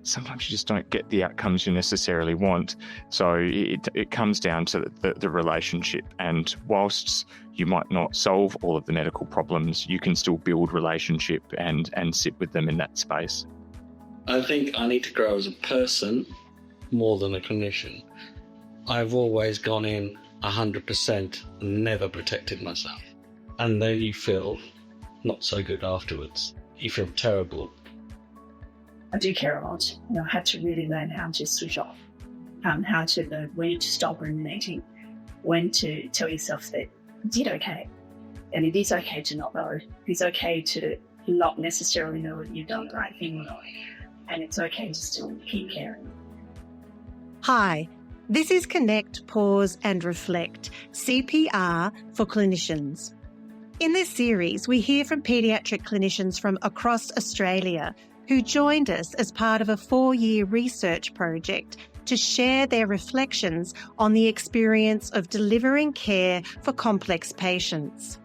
sometimes you just don't get the outcomes you necessarily want. So it comes down to the relationship. And whilst you might not solve all of the medical problems, you can still build relationship and sit with them in that space. I think I need to grow as a person more than a clinician. I've always gone in 100% and never protected myself. And then you feel not so good afterwards. You feel terrible. I do care a lot. I had to really learn how to switch off, how to learn when to stop ruminating, when to tell yourself that you did okay. And it is okay to not know. It's okay to not necessarily know whether you've done the right thing or not. And it's okay to still keep caring. Hi, this is Connect, Pause and Reflect, CPR for clinicians. In this series, we hear from paediatric clinicians from across Australia who joined us as part of a 4-year research project to share their reflections on the experience of delivering care for complex patients.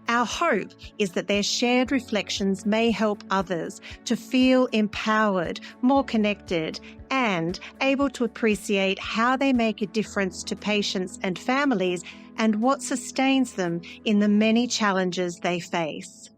Our hope is that their shared reflections may help others to feel empowered, more connected, and able to appreciate how they make a difference to patients and families and what sustains them in the many challenges they face.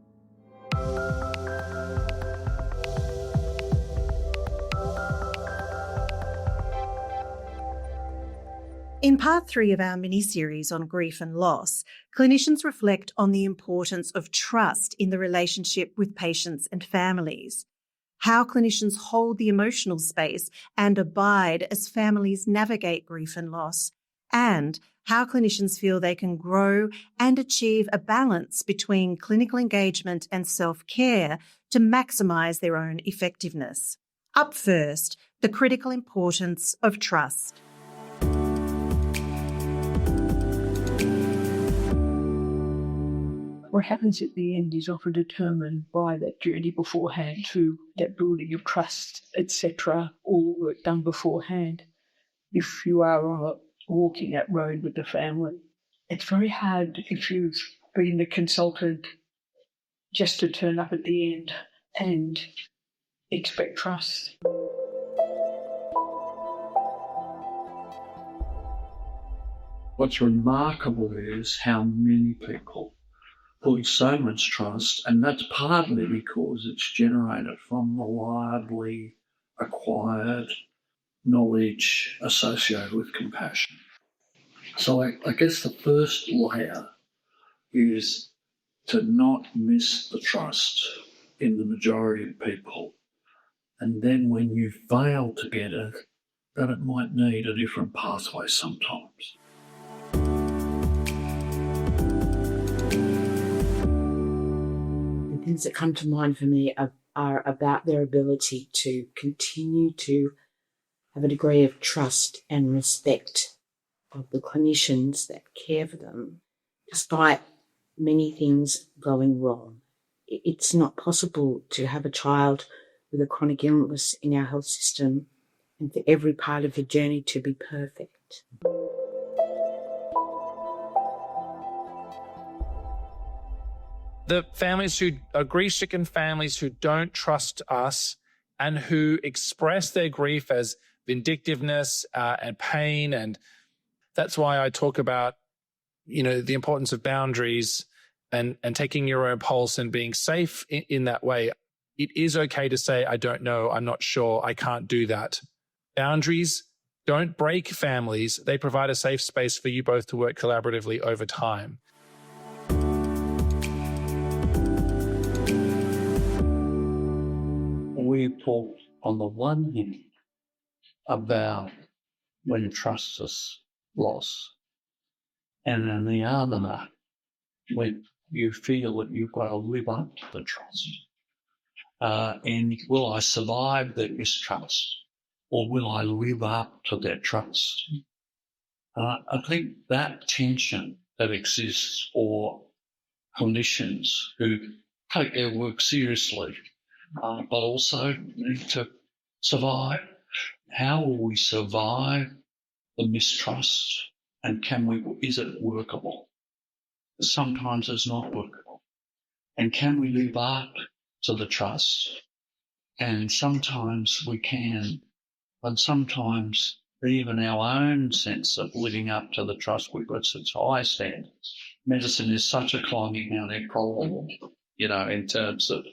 In part 3 of our mini-series on grief and loss, clinicians reflect on the importance of trust in the relationship with patients and families, how clinicians hold the emotional space and abide as families navigate grief and loss, and how clinicians feel they can grow and achieve a balance between clinical engagement and self-care to maximise their own effectiveness. Up first, the critical importance of trust. What happens at the end is often determined by that journey beforehand to that building of trust, etc., all work done beforehand. If you are walking that road with the family, it's very hard if you've been the consultant just to turn up at the end and expect trust. What's remarkable is how many people put so much trust, and that's partly because it's generated from reliably acquired knowledge associated with compassion. So I guess the first layer is to not miss the trust in the majority of people. And then when you fail to get it, that it might need a different pathway sometimes. Things that come to mind for me are about their ability to continue to have a degree of trust and respect of the clinicians that care for them, despite many things going wrong. It's not possible to have a child with a chronic illness in our health system and for every part of the journey to be perfect. The families who are grief-stricken families who don't trust us and who express their grief as vindictiveness and pain. And that's why I talk about, the importance of boundaries and taking your own pulse and being safe in that way. It is okay to say, I don't know, I'm not sure, I can't do that. Boundaries don't break families. They provide a safe space for you both to work collaboratively over time. We talk on the one hand about when trust is lost, and on the other, when you feel that you've got to live up to the trust. And will I survive the mistrust, or will I live up to that trust? I think that tension that exists for clinicians who take their work seriously, but also need to survive. How will we survive the mistrust, and is it workable? Sometimes it's not workable. And can we live up to the trust And sometimes we can, but sometimes even our own sense of living up to the trust we've got such high standards. Medicine is such a climbing mountain problem, in terms of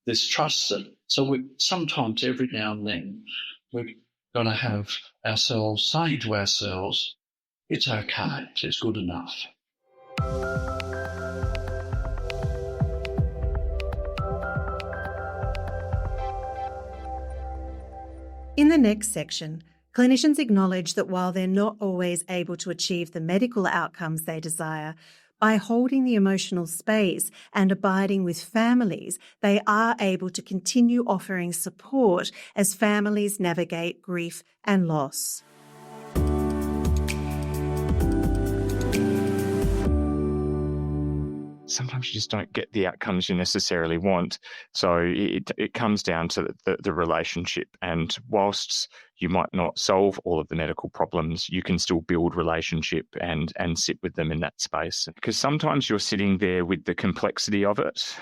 this trust. So sometimes every now and then we've got to have ourselves say to ourselves, it's okay, it's good enough. In the next section, clinicians acknowledge that while they're not always able to achieve the medical outcomes they desire, by holding the emotional space and abiding with families, they are able to continue offering support as families navigate grief and loss. Sometimes you just don't get the outcomes you necessarily want. So it comes down to the relationship. And whilst you might not solve all of the medical problems, you can still build relationship and sit with them in that space. Because sometimes you're sitting there with the complexity of it.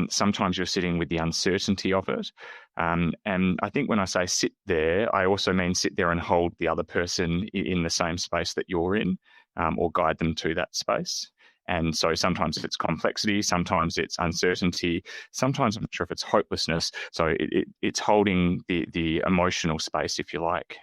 Sometimes you're sitting with the uncertainty of it. And I think when I say sit there, I also mean sit there and hold the other person in the same space that you're in, or guide them to that space. And so sometimes it's complexity, sometimes it's uncertainty, sometimes I'm not sure if it's hopelessness. So it's holding the emotional space, if you like.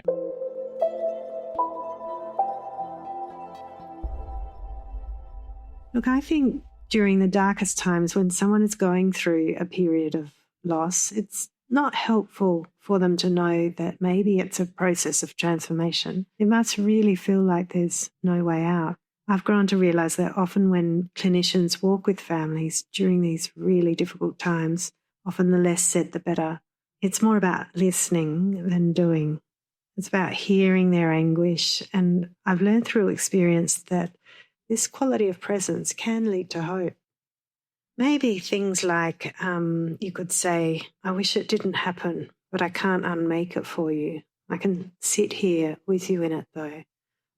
Look, I think during the darkest times when someone is going through a period of loss, it's not helpful for them to know that maybe it's a process of transformation. It must really feel like there's no way out. I've grown to realise that often when clinicians walk with families during these really difficult times, often the less said the better. It's more about listening than doing. It's about hearing their anguish, and I've learned through experience that this quality of presence can lead to hope. Maybe things like you could say, I wish it didn't happen, but I can't unmake it for you. I can sit here with you in it though.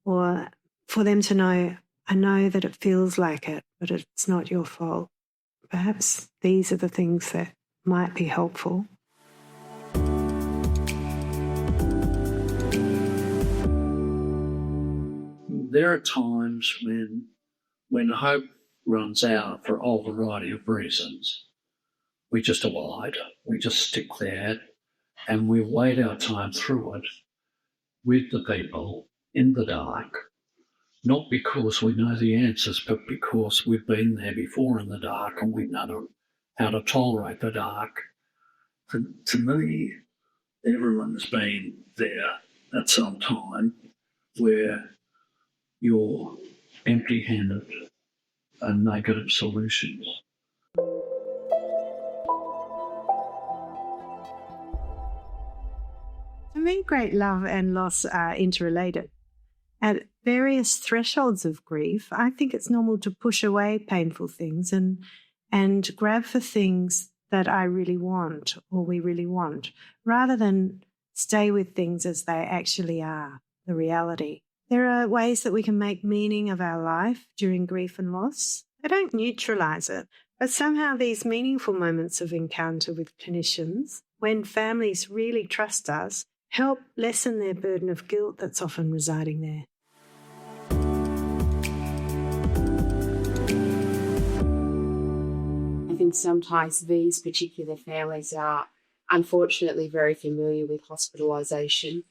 Or for them to know, I know that it feels like it, but it's not your fault. Perhaps these are the things that might be helpful. There are times when hope runs out for a whole variety of reasons. We just abide, we just stick there, and we wait our time through it with the people in the dark. Not because we know the answers, but because we've been there before in the dark and we know how to tolerate the dark. To me, everyone's been there at some time where you're empty-handed and negative solutions. For me, great love and loss are interrelated. At various thresholds of grief, I think it's normal to push away painful things and grab for things that I really want or we really want, rather than stay with things as they actually are, the reality. There are ways that we can make meaning of our life during grief and loss. They don't neutralise it, but somehow these meaningful moments of encounter with clinicians, when families really trust us, help lessen their burden of guilt that's often residing there. I think sometimes these particular families are unfortunately very familiar with hospitalisation.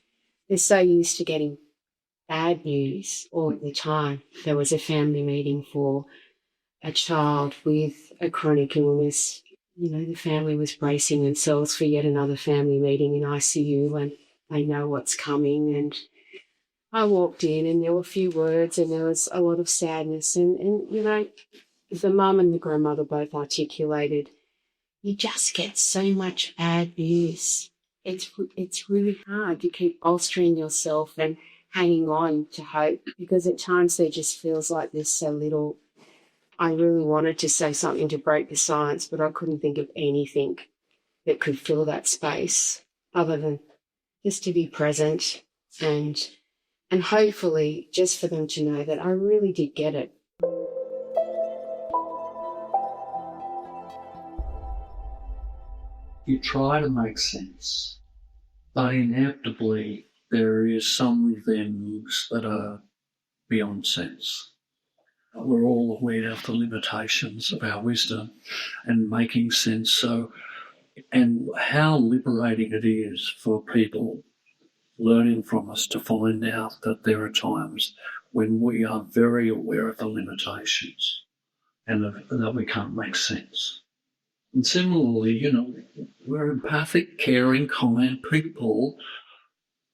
They're so used to getting bad news all the time. There was a family meeting for a child with a chronic illness. The family was bracing themselves for yet another family meeting in ICU, and they know what's coming. And I walked in and there were a few words and there was a lot of sadness. And the mum and the grandmother both articulated, you just get so much bad news. It's really hard to keep bolstering yourself and hanging on to hope, because at times there just feels like there's so little. I really wanted to say something to break the silence, but I couldn't think of anything that could fill that space other than just to be present and hopefully just for them to know that I really did get it. you try to make sense, but inevitably there is some things that are beyond sense. We're all aware of the limitations of our wisdom and making sense. And how liberating it is for people learning from us to find out that there are times when we are very aware of the limitations and that we can't make sense. And similarly, we're empathic, caring, kind people,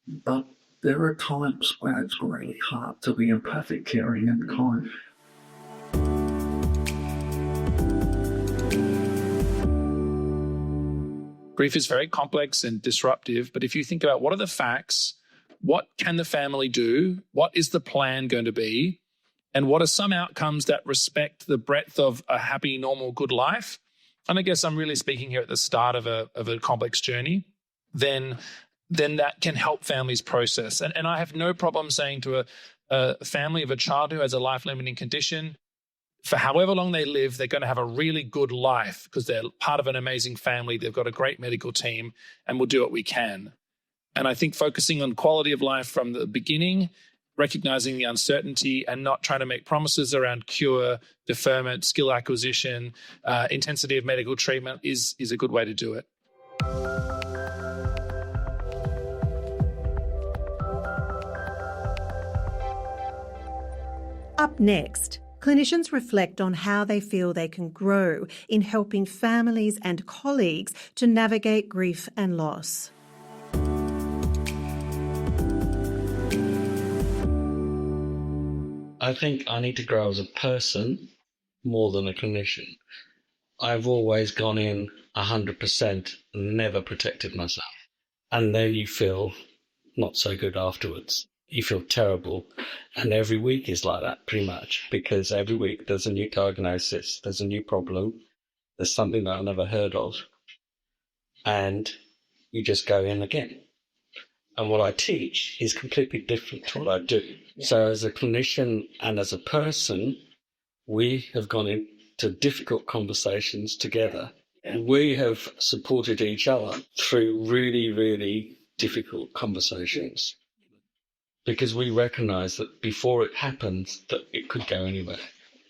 but there are times where it's really hard to be empathic, caring and kind. Grief is very complex and disruptive, but if you think about what are the facts, what can the family do, what is the plan going to be, and what are some outcomes that respect the breadth of a happy, normal, good life, and I guess I'm really speaking here at the start of a complex journey, then that can help families process. And I have no problem saying to a family of a child who has a life-limiting condition, for however long they live, they're going to have a really good life because they're part of an amazing family. They've got a great medical team, and we'll do what we can. And I think focusing on quality of life from the beginning, recognizing the uncertainty and not trying to make promises around cure, deferment, skill acquisition, intensity of medical treatment is a good way to do it. Up next, clinicians reflect on how they feel they can grow in helping families and colleagues to navigate grief and loss. I think I need to grow as a person more than a clinician. I've always gone in 100%, never protected myself. And then you feel not so good afterwards. You feel terrible. And every week is like that, pretty much, because every week there's a new diagnosis, there's a new problem, there's something that I've never heard of, and you just go in again. And what I teach is completely different to what I do. Yeah. So as a clinician and as a person, we have gone into difficult conversations together. And we have supported each other through really, really difficult conversations. Because we recognise that before it happens, that it could go anywhere.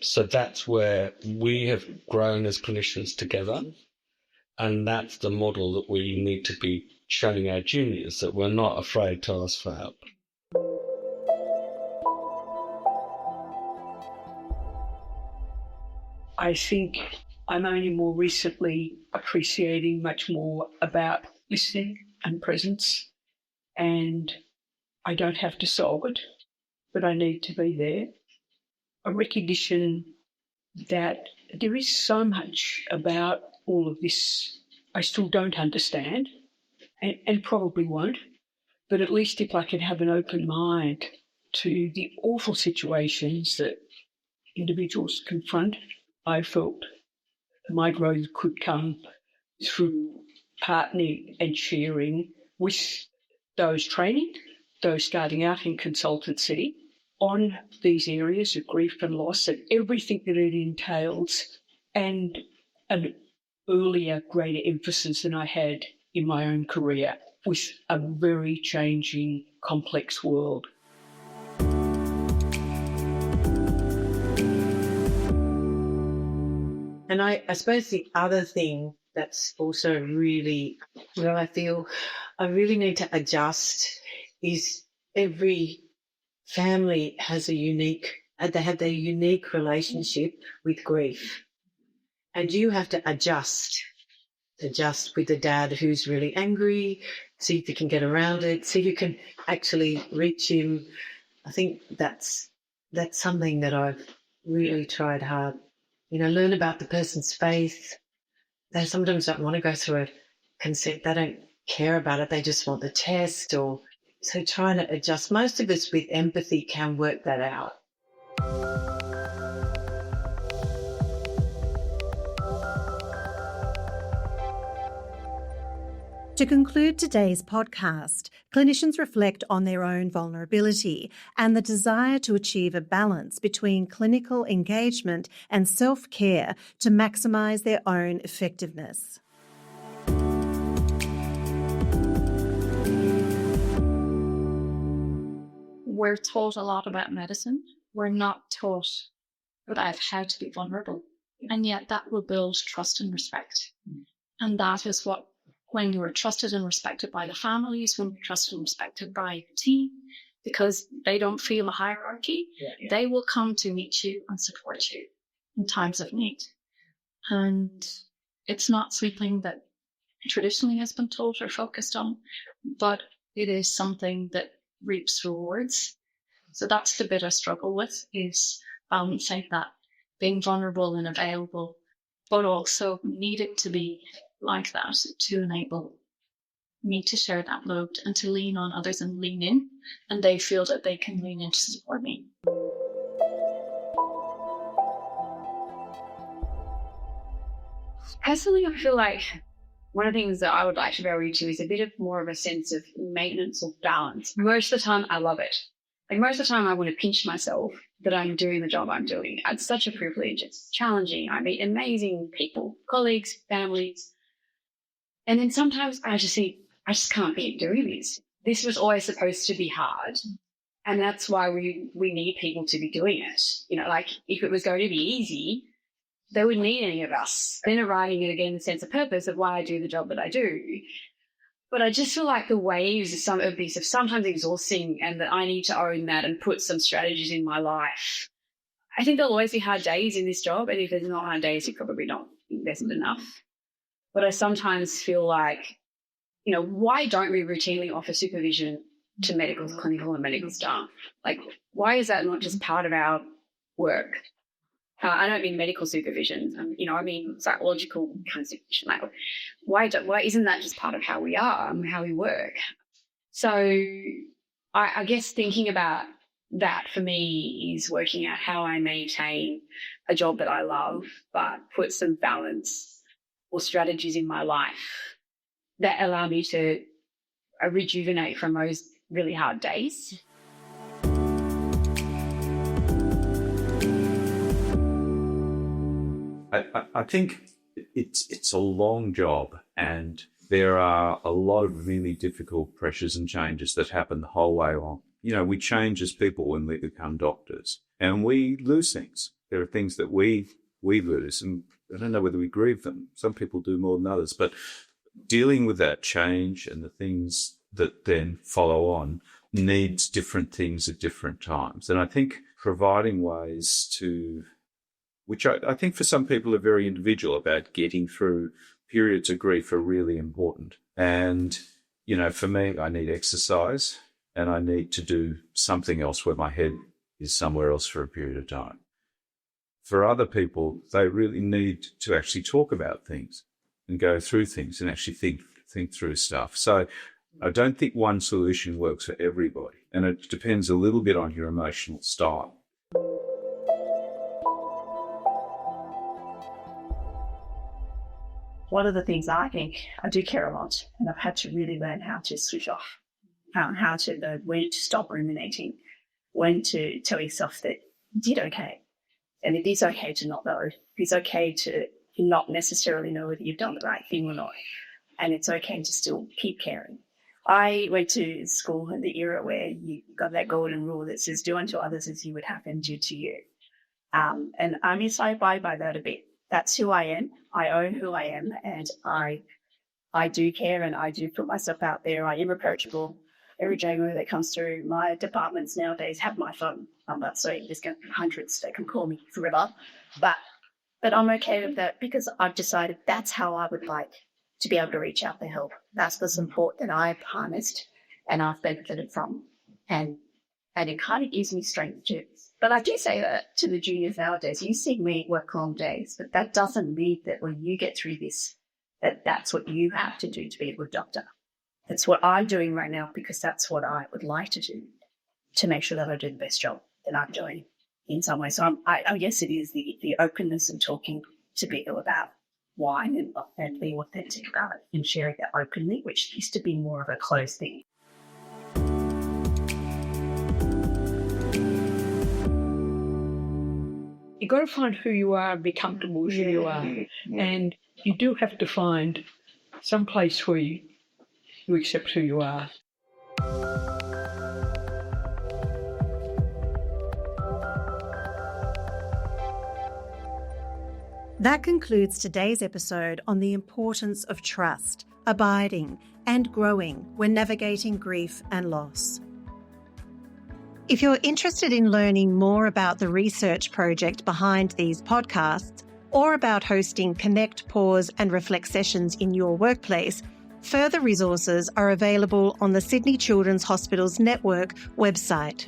So that's where we have grown as clinicians together. And that's the model that we need to be showing our juniors, that we're not afraid to ask for help. I think I'm only more recently appreciating much more about listening and presence, and I don't have to solve it, but I need to be there. A recognition that there is so much about all of this I still don't understand and probably won't, but at least if I can have an open mind to the awful situations that individuals confront, I felt my growth could come through partnering and sharing with those training, those starting out in consultancy on these areas of grief and loss and everything that it entails, and an earlier greater emphasis than I had in my own career with a very changing, complex world. And I suppose the other thing that's also really where I feel I really need to adjust is every family has they have their unique relationship with grief. And you have to adjust with the dad who's really angry, see if you can get around it, see if you can actually reach him. I think that's something that I've really tried hard. Learn about the person's faith. They sometimes don't want to go through a consent. They don't care about it. They just want the test. So trying to adjust. Most of us with empathy can work that out. To conclude today's podcast, clinicians reflect on their own vulnerability and the desire to achieve a balance between clinical engagement and self-care to maximise their own effectiveness. we're taught a lot about medicine. We're not taught about how to be vulnerable. And yet that will build trust and respect. And that is what, when you are trusted and respected by the families, when you're trusted and respected by your team, because they don't feel a hierarchy, they will come to meet you and support you in times of need. And it's not something that traditionally has been taught or focused on, but it is something that reaps rewards. So that's the bit I struggle with, is balancing that, being vulnerable and available, but also need it to be like that to enable me to share that load and to lean on others and lean in, and they feel that they can lean in to support me. Personally, I feel like one of the things that I would like to go into is a bit of more of a sense of maintenance or balance. Most of the time, I love it. Like most of the time, I want to pinch myself that I'm doing the job I'm doing. It's such a privilege. It's challenging. I meet amazing people, colleagues, families. And then sometimes I just think, I just can't keep doing this. This was always supposed to be hard. And that's why we need people to be doing it. You know, like if it was going to be easy, they wouldn't need any of us. Then arriving at, again, the sense of purpose of why I do the job that I do. But I just feel like the waves of some of these are sometimes exhausting, and that I need to own that and put some strategies in my life. I think there'll always be hard days in this job, and if there's not hard days, you're probably not invested enough. But I sometimes feel like, you know, why don't we routinely offer supervision to medical, clinical and medical staff? Like, why is that not just part of our work? I don't mean medical supervision, you know, I mean psychological kind of supervision. Like, why isn't that just part of how we are and how we work? So I guess thinking about that for me is working out how I maintain a job that I love, but put some balance or strategies in my life that allow me to rejuvenate from those really hard days. I think it's a long job, and there are a lot of really difficult pressures and changes that happen the whole way along. You know, we change as people when we become doctors, and we lose things. There are things that we lose, and I don't know whether we grieve them. Some people do more than others, but dealing with that change and the things that then follow on needs different things at different times. And I think providing ways to, which I think for some people are very individual about getting through periods of grief, are really important. And, you know, for me, I need exercise and I need to do something else where my head is somewhere else for a period of time. For other people, they really need to actually talk about things and go through things and actually think through stuff. So I don't think one solution works for everybody, and it depends a little bit on your emotional style. One of the things I think, I do care a lot, and I've had to really learn how to switch off, how to know when to stop ruminating, when to tell yourself that you did okay. And it is okay to not know. It's okay to not necessarily know whether you've done the right thing or not. And it's okay to still keep caring. I went to school in the era where you got that golden rule that says, do unto others as you would have them do to you. And I mean, so I abide by that a bit. That's who I am. I own who I am, and I do care, and I do put myself out there. I am approachable. Every JMO that comes through my departments nowadays have my phone number, so there's going to be hundreds that can call me forever. But I'm okay with that, because I've decided that's how I would like to be able to reach out for help. That's the support that I've harnessed and I've benefited from, and it kind of gives me strength too. But I do say that to the juniors nowadays. You see me work long days, but that doesn't mean that when you get through this, that's what you have to do to be a good doctor. That's what I'm doing right now, because that's what I would like to do to make sure that I do the best job that I'm doing in some way. So I guess it is the openness and talking to people about wine and being authentic about it and sharing that openly, which used to be more of a closed thing. You got to find who you are and be comfortable with who you are. And you do have to find some place where you accept who you are. That concludes today's episode on the importance of trust, abiding, and growing when navigating grief and loss. If you're interested in learning more about the research project behind these podcasts, or about hosting Connect, Pause and Reflect sessions in your workplace, further resources are available on the Sydney Children's Hospitals Network website.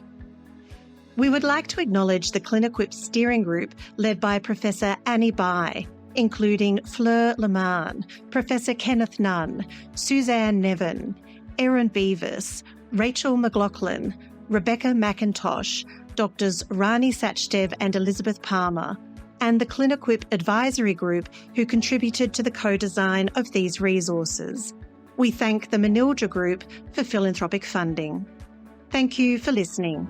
We would like to acknowledge the ClinEquip steering group led by Professor Annie Bai, including Fleur Leman, Professor Kenneth Nunn, Suzanne Nevin, Erin Beavis, Rachel McLaughlin, Rebecca McIntosh, Doctors Rani Sachdev and Elizabeth Palmer, and the ClinEquip Advisory Group who contributed to the co-design of these resources. We thank the Manildra Group for philanthropic funding. Thank you for listening.